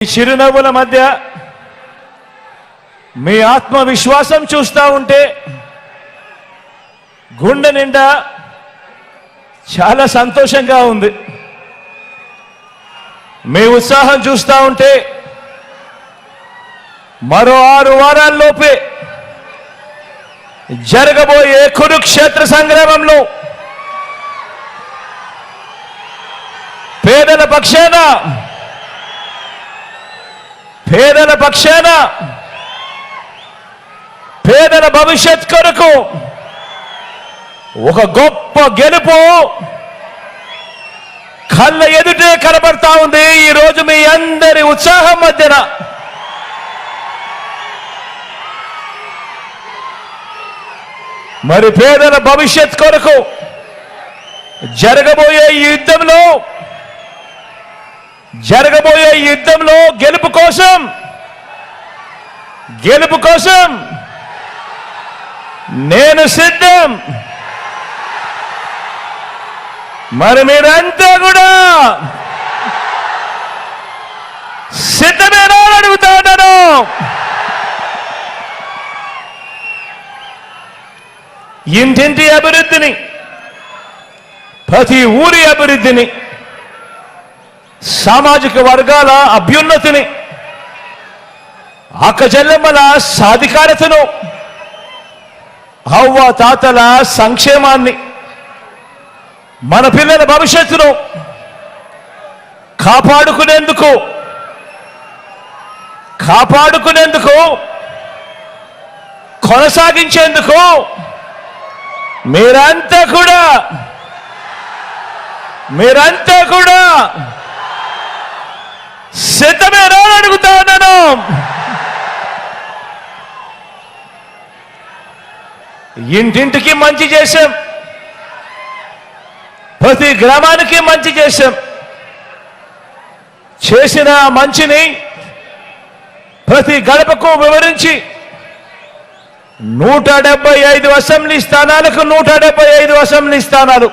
చిరునవ్వుల మధ్య మీ ఆత్మవిశ్వాసం చూస్తూ ఉంటే గుండె నిండా చాలా సంతోషంగా ఉంది. మీ ఉత్సాహం చూస్తూ ఉంటే మరో 6 వారాల్లోపే జరగబోయే కురుక్షేత్ర సంగ్రామంలో పేదల పక్షాన పేదల భవిష్యత్ కొరకు ఒక గొప్ప గెలుపు కళ్ళ ఎదుటే కనబడతా ఉంది. ఈ రోజు మీ అందరి ఉత్సాహం మధ్యన మరి పేదల భవిష్యత్ కొరకు జరగబోయే యుద్ధంలో గెలుపు కోసం నేను సిద్ధం. మరి మీరంతా కూడా సిద్ధమేనా అని అడుగుతా ఉన్నాను. ఇంటింటి అభివృద్ధిని, ప్రతి ఊరి అభివృద్ధిని, సామాజిక వర్గాల అభ్యున్నతిని, అక్కచెల్లెమ్మల సాధికారతను, అవ్వ తాతల సంక్షేమాన్ని, మన పిల్లల భవిష్యత్తును కాపాడుకునేందుకు కొనసాగించేందుకు మీరంతా కూడా సిద్ధమేనా అని అడుగుతా ఉన్నాను. ఇంటింటికి మంచి చేశాం, ప్రతి గ్రామానికి మంచి చేశాం. చేసిన మంచిని ప్రతి గడపకు వివరించి 175 అసెంబ్లీ స్థానాలకు 175 అసెంబ్లీ స్థానాలు,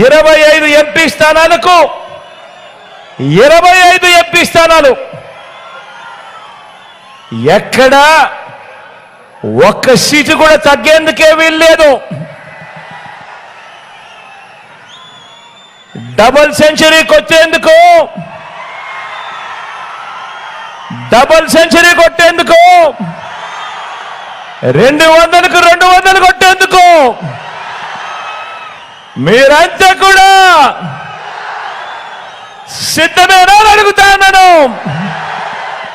25 ఎంపీ స్థానాలకు 25 ఎంపీ స్థానాలు, ఎక్కడా ఒక్క సీటు కూడా తగ్గేందుకే వీల్లేదు. డబుల్ సెంచరీ కొట్టేందుకు 200కు 200 కొట్టేందుకు మీరంతా కూడా సిద్ధమేనా అని అడుగుతా ఉన్నాను.